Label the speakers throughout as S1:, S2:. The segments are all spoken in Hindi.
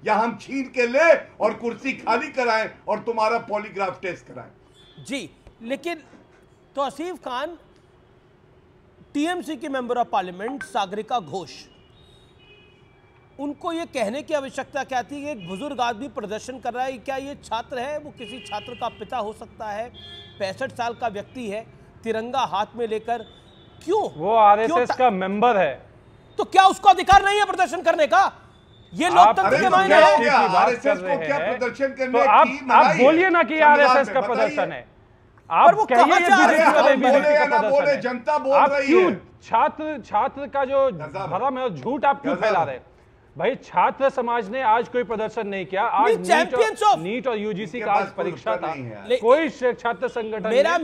S1: या हम छीन के ले और कुर्सी खाली कराएं और तुम्हारा पॉलीग्राफ टेस्ट कराएं।
S2: जी, लेकिन तौसीफ खान, टीएमसी की member of parliament Sagarika Ghosh, उनको ये कहने की आवश्यकता क्या थी कि एक बुजुर्ग आदमी प्रदर्शन कर रहा है, क्या ये छात्र है? वो किसी छात्र का पिता हो सकता है, 65 साल का व्यक्ति है, तिरंगा हाथ में लेकर, क्यों?
S3: वो आरएसएस का मेंबर है,
S2: तो क्या उसको अधिकार नहीं है प्रदर्शन करने का? ये लोकतंत्र के मायने है।
S1: आरएसएस को क्या प्रदर्शन करने
S3: तो आप बोलिए ना कि आरएसएस का प्रदर्शन है। आप कहिए
S1: जनता बोल रही है।
S3: छात्र का जो भरम है, झूठ आप क्यों फैला रहे हैं भाई? छात्र समाज ने आज कोई प्रदर्शन नहीं किया। आज नीट और यूजीसी का आज परीक्षा था, कोई छात्र संगठन आज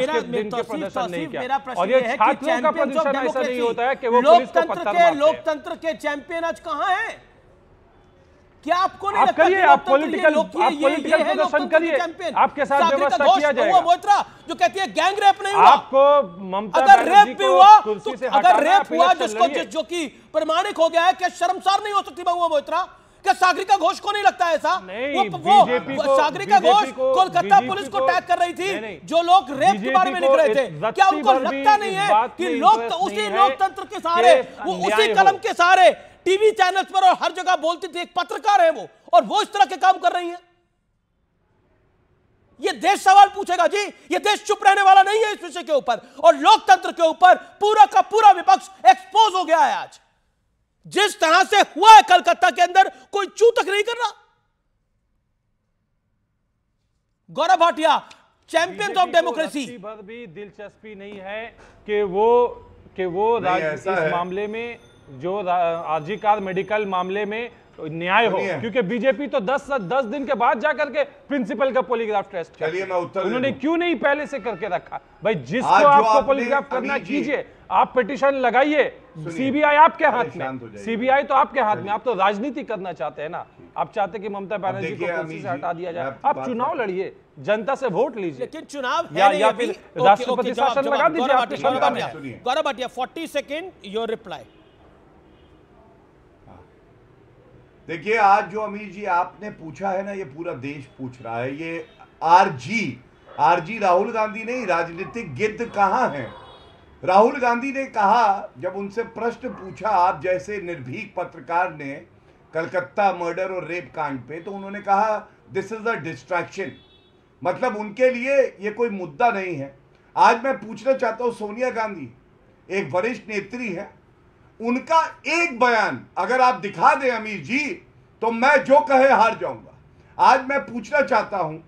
S3: के दिन के प्रदर्शन नहीं किया। और ये छात्रों का प्रदर्शन ऐसा नहीं होता है कि वो पुलिस को पत्थर मारते हैं।
S2: लोकतंत्र के चैंपियन आज कहां हैं? क्या आपको नहीं लगता
S3: करिए, आप पॉलिटिकल प्रदर्शन करिए, आपके साथ व्यवस्था किया जाएगा।
S2: मोइत्रा जो कहती है गैंग रेप नहीं हुआ,
S3: आपको ममता
S2: अगर रेप भी हुआ तो अगर रेप हुआ जो कि प्रमाणिक हो गया है, क्या शर्मसार नहीं हो सकती महुआ मोइत्रा? क्या सागरिका घोष को नहीं लगता ऐसा? वो सागरिका घोष कोलकाता पुलिस को टैग कर रही थी, जो लोग रेप के बारे में लिख रहे थे। क्या उनको लगता नहीं है कि लोग उसी लोकतंत्र के सहारे, वो उसी कलम के सहारे टीवी चैनल्स पर और हर जगह बोलती थी, एक पत्रकार है वो, और वो इस तरह के काम कर रही है? ये देश सवाल पूछेगा जी। ये देश चुप रहने वाला नहीं है इस विषय के ऊपर, और लोकतंत्र के ऊपर पूरा का पूरा विपक्ष एक्सपोज हो गया है आज। जिस तरह से हुआ है कलकत्ता के अंदर, कोई चू तक नहीं कर रहा। Gaurav Bhatia, champions of democracy,
S3: भर भी दिलचस्पी नहीं है कि वो इस मामले में, जो आरजी कार मेडिकल मामले में न्याय हो, क्योंकि बीजेपी तो 10 दिन के बाद जाकर के प्रिंसिपल का पॉलीग्राफ टेस्ट,
S1: चलिए मैं उत्तर,
S3: उन्होंने क्यों नहीं पहले से करके रखा? भाई जिसको आपको पॉलीग्राफ करना कीजिए, आप पिटीशन लगाइए, सीबीआई आपके हाथ में, सीबीआई तो आपके हाथ में। आप तो राजनीति करना चाहते हैं ना, आप चाहते कि ममता बनर्जी को कुर्सी से हटा दिया जाए। आप चुनाव लड़िए, जनता से वोट लीजिए,
S2: लेकिन चुनाव
S3: या फिर राष्ट्रपति शासन लगा दीजिए।
S2: Gaurav Bhatia, 40 second your reply.
S1: देखिए, आज जो अमीर जी आपने पूछा है ना, ये पूरा देश पूछ रहा है। ये आरजी राहुल गांधी नहीं, राजनीतिक गिद्ध कहां है? राहुल गांधी ने कहा, जब उनसे प्रश्न पूछा आप जैसे निर्भीक पत्रकार ने कलकत्ता मर्डर और रेप कांड पे, तो उन्होंने कहा दिस इज अ डिस्ट्रैक्शन। मतलब उनके लिए ये कोई मुद्दा नहीं है। आज मैं पूछना चाहता हूं, सोनिया गांधी एक वरिष्ठ नेत्री है, उनका एक बयान अगर आप दिखा दें अमीर जी, तो मैं जो कहे हार जाऊंगा। आज मैं पूछना चाहता हूं,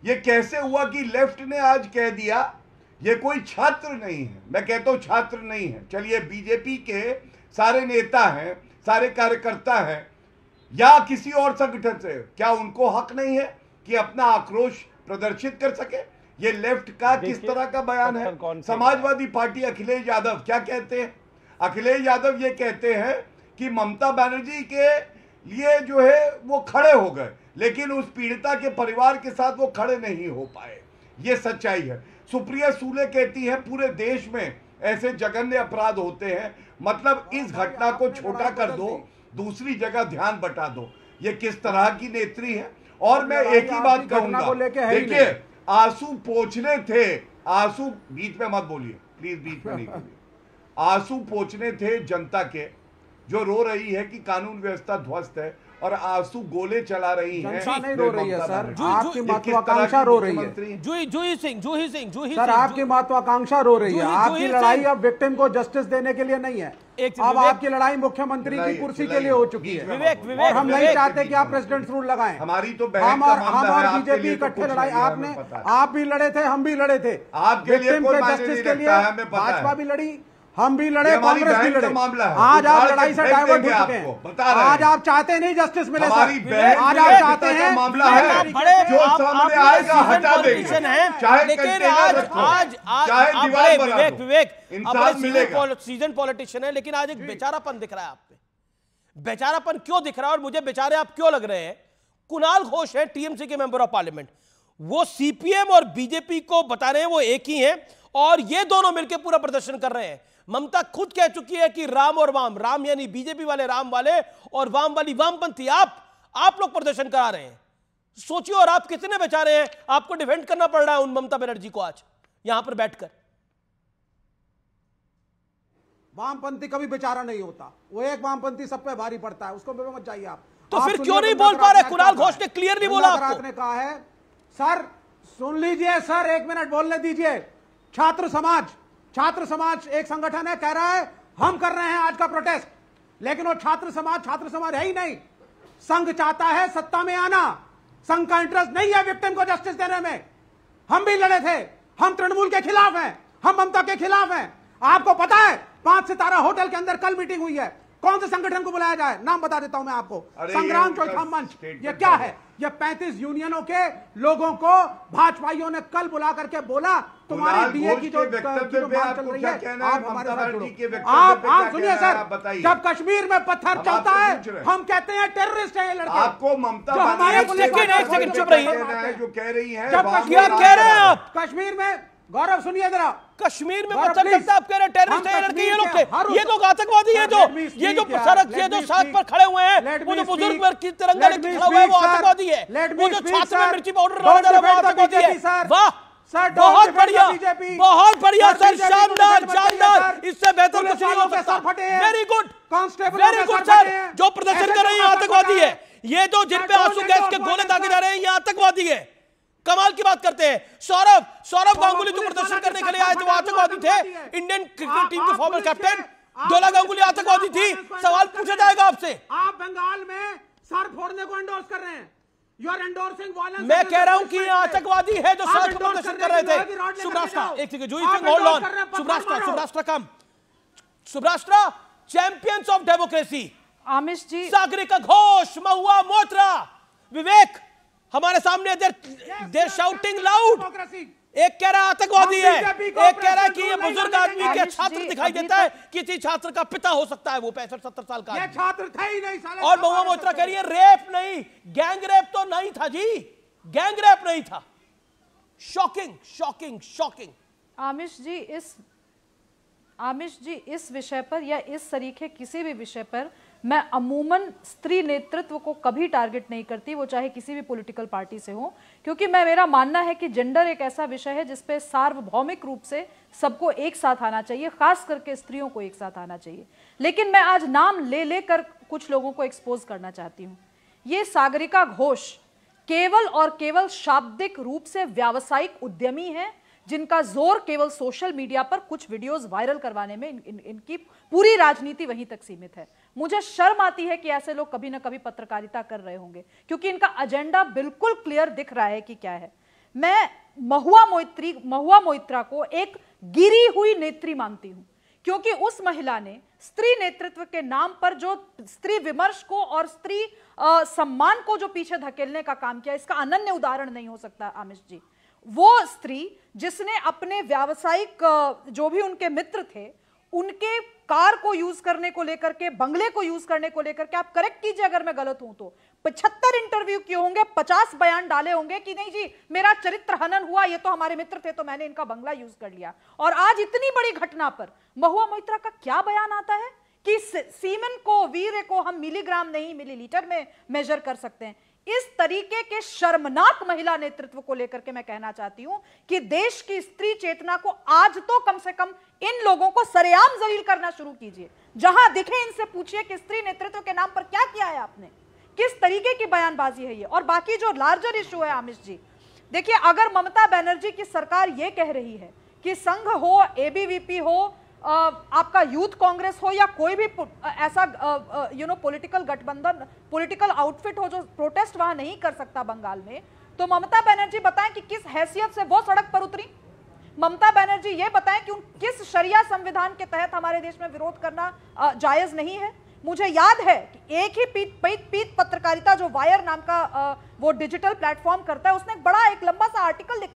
S1: ये कैसे हुआ कि लेफ्ट ने आज कह दिया ये कोई छात्र नहीं है? मैं कहता हूं छात्र नहीं है। चलिए, बीजेपी के सारे नेता हैं, सारे कार्यकर्ता हैं, या किसी और संगठन से, क्या उनको हक नहीं है कि अपना आक्रोश प्रदर्शित कर सके? ये लेफ्ट का किस तरह का बयान है? समाजवादी पार्टी अखिलेश यादव क्या कहते हैं? अखिलेश यादव ये कहते हैं कि ममता बनर्जी के लिए जो है वो खड़े हो गए, लेकिन उस पीड़िता के परिवार के साथ वो खड़े नहीं हो पाए। ये सच्चाई है। सुप्रिया सूले कहती है पूरे देश में ऐसे जघन्य अपराध होते हैं, मतलब इस घटना को छोटा कर दो, दूसरी जगह ध्यान बटा दो। ये किस तरह की नेत्री है? और मैं एक ही बात कहूंगा, देखिए, आंसू पोंछने थे, आंसू, बीच में मत बोलिए प्लीज, बीच में नहीं बोलिए। आंसू पोंछने थे जनता के, जो रो रही है कि कानून व्यवस्था ध्वस्त है, और आंसू गोले चला रही है।
S4: जनता नहीं रो रही है सर, आपकी महत्वाकांक्षा रो रही है।
S2: जूही सिंह
S4: सर, आपकी महत्वाकांक्षा रो रही है। आपकी लड़ाई अब विक्टिम को जस्टिस देने के लिए नहीं है, अब आपकी लड़ाई मुख्यमंत्री की कुर्सी के लिए हो चुकी है। और हम नहीं चाहते कि आप प्रेसिडेंट रूल लगाएं।
S1: हमारी तो
S4: हम और बीजेपी इकट्ठे लड़ाई, आप भी लड़े थे, हम भी लड़े थे विक्टिम के जस्टिस के लिए। भाजपा भी लड़ी, हम भी लड़े, कांग्रेस भी लड़े। आज आप लड़ाई से डाइवर्ट हो चुके हैं। आज आप चाहते नहीं जस्टिस मिले सर, आज आप चाहते हैं
S1: मामला है जो सामने आएगा हटा देंगे, चाहे
S2: विवेक सीजन पॉलिटिशियन है, लेकिन आज एक बेचारापन दिख रहा है आप पे। बेचारापन क्यों दिख रहा है और मुझे बेचारे आप क्यों लग रहे हैं? कुणाल घोष है, टीएमसी के मेंबर ऑफ पार्लियामेंट, वो सीपीएम और बीजेपी को बता रहे हैं वो एक ही हैं, और ये दोनों मिलकर पूरा प्रदर्शन कर रहे हैं। ममता खुद कह चुकी है कि राम और वाम, राम यानी बीजेपी वाले राम वाले और वाम वाली वामपंथी, आप लोग प्रदर्शन करा रहे हैं। सोचिए, और आप कितने बेचारे हैं, आपको डिफेंड करना पड़ रहा है उन ममता बनर्जी को आज यहां पर बैठकर।
S4: वामपंथी कभी बेचारा नहीं होता, वो एक वामपंथी सब पे भारी पड़ता है, उसको मत जाइए आप।
S2: तो फिर क्यों नहीं बोल पा रहे? कुणाल घोष ने क्लियरली बोला आपको।
S4: ने कहा है सर, सुन लीजिए सर, 1 मिनट बोलने दीजिए। छात्र समाज एक संगठन है, कह रहा है हम कर रहे हैं आज का प्रोटेस्ट, लेकिन वो छात्र समाज है ही नहीं। संघ चाहता है सत्ता में आना, संघ का इंटरेस्ट नहीं है विक्टिम को जस्टिस देने में। हम भी लड़े थे, हम तृणमूल के खिलाफ हैं, हम ममता के खिलाफ हैं। आपको पता है 5 सितारा होटल के अंदर कल मीटिंग हुई है, कौन से संगठन को बुलाया जाए? नाम बता देता हूं मैं आपको, संग्राम चौथम मंच। ये क्या है? ये 35 यूनियनों के लोगों को भाजपाइयों ने कल बुला करके बोला तुम्हारी डीए की जो मांग चल रही है, आप हमारे साथ जुड़ो। आप सुनिए सर, जब कश्मीर में पत्थर चलता है हम कहते हैं टेररिस्ट है ये लड़के।
S1: आपको ममता
S2: एक सेकंड चुप रहिए,
S1: जो कह रही है,
S2: क्या कह रहे हैं आप?
S4: कश्मीर में, गौरव सुनिए जरा,
S2: कश्मीर में पत्थर चलता है, आप कह रहे हैं टेररिस्ट है ये लड़के, ये लोग थे, ये तो आतंकवादी है, ये जो सड़क, ये जो सड़क पर खड़े हुए हैं, वो जो बुजुर्ग वर्ग की तिरंगा लेके खड़ा हुआ है वो आतंकवादी है, वो जो छात्र में मिर्ची पाउडर डाला जा रहा है वो आतंकवादी है। वाह, बहुत बढ़िया, बहुत बढ़िया सर, शानदार शानदार, इससे बेहतर कुछ नहीं हो सकता। Very good, very good sir. जो प्रदर्शन कर रहे हैं आतंकवादी है, ये जो जिन पे आंसू गैस के गोले दागे जा रहे हैं ये आतंकवादी है। कमाल की बात करते हैं। सौरभ गांगुली जो प्रदर्शन करने के लिए आए थे वो आतंकवादी थे। इंडियन क्रिकेट टीम के फॉर्मर कैप्टन डोला गांगुली आतंकवादी थी। सवाल पूछा जाएगा आपसे।
S4: आप बंगाल में सर फोड़ने को एंडोर्स कर रहे हैं। You are endorsing violence.
S2: मैं कह रहा हूं कि ये आतंकवादी है जो सड़क पर प्रदर्शन कर रहे थे। सुब्राष्ट्रा, एक second, Juhi Singh hold on. सुब्राष्ट्रा कम। सुब्राष्ट्रा, champions of democracy,
S5: Amish ji,
S2: Sagarika Ghose, Mahua Moitra, Vivek हमारे सामने, देर शाउटिंग लाउड। एक कह रहा है आतंकवादी है, एक कह रहा है कि ये बुजुर्ग आदमी के छात्र दिखाई देता है, किसी छात्र का पिता हो सकता है वो 65-70 साल का।
S4: ये छात्र थे ही नहीं साले।
S2: और महुआ मोइत्रा कह रही है रेप नहीं, गैंग रेप तो नहीं था जी, गैंग रेप नहीं था। Shocking shocking shocking.
S5: Amish ji इस विषय पर या इस तरीके किसी भी विषय पर मैं अमूमन स्त्री नेतृत्व को कभी टारगेट नहीं करती, वो चाहे किसी भी पॉलिटिकल पार्टी से हो, क्योंकि मेरा मानना है कि जेंडर एक ऐसा विषय है जिसपे सार्वभौमिक रूप से सबको एक साथ आना चाहिए, खास करके स्त्रियों को एक साथ आना चाहिए। लेकिन मैं आज नाम ले लेकर कुछ लोगों को एक्सपोज करना चाहती हूँ। ये सागरिका घोष केवल और केवल शाब्दिक रूप से व्यावसायिक उद्यमी है, जिनका जोर केवल सोशल मीडिया पर कुछ वीडियोस वायरल करवाने में इनकी पूरी राजनीति वहीं तक सीमित है। मुझे शर्म आती है कि ऐसे लोग कभी ना कभी पत्रकारिता कर रहे होंगे, क्योंकि इनका एजेंडा बिल्कुल क्लियर दिख रहा है कि क्या है। मैं महुआ मोइत्रा को एक गिरी हुई नेत्री मानती हूं, क्योंकि उस महिला ने स्त्री नेतृत्व के नाम पर जो स्त्री विमर्श को और स्त्री सम्मान को जो पीछे धकेलने का काम किया, इसका अनन्य उदाहरण नहीं हो सकता आमिश जी। वो स्त्री जिसने अपने व्यावसायिक जो भी उनके मित्र थे उनके कार को यूज करने को लेकर के, बंगले को यूज करने को लेकर के, आप करेक्ट कीजिए अगर मैं गलत हूं तो, 75 इंटरव्यू किए होंगे, 50 बयान डाले होंगे कि नहीं जी मेरा चरित्र हनन हुआ, ये तो हमारे मित्र थे तो मैंने इनका बंगला यूज कर लिया। और आज इतनी बड़ी घटना पर महुआ मोइत्रा का क्या बयान आता है कि सीमेन को, वीर्य को हम मिलीग्राम नहीं मिलीलीटर में मेजर कर सकते हैं। इस तरीके के शर्मनाक महिला नेतृत्व को लेकर के मैं कहना चाहती हूं कि देश की स्त्री चेतना को आज तो कम से कम इन लोगों को सरेआम जलील करना शुरू कीजिए। जहां दिखे इनसे पूछिए कि स्त्री नेतृत्व के नाम पर क्या किया है आपने, किस तरीके की बयानबाजी है ये। और बाकी जो लार्जर इशू है आमिश जी, देखिए अगर ममता बनर्जी की सरकार ये कह रही है कि संघ हो, एबीवीपी हो, आपका यूथ कांग्रेस हो या कोई भी ऐसा पॉलिटिकल गठबंधन, पॉलिटिकल आउटफिट हो जो प्रोटेस्ट वहां नहीं कर सकता बंगाल में, तो ममता बनर्जी बताएं कि किस हैसियत से वो सड़क पर उतरी। ममता बनर्जी ये बताएं कि किस शरिया संविधान के तहत हमारे देश में विरोध करना जायज नहीं है। मुझे याद है कि एक ही पीत पत्रकारिता जो वायर नाम का वो डिजिटल प्लेटफॉर्म करता है, उसने एक लंबा सा आर्टिकल लिख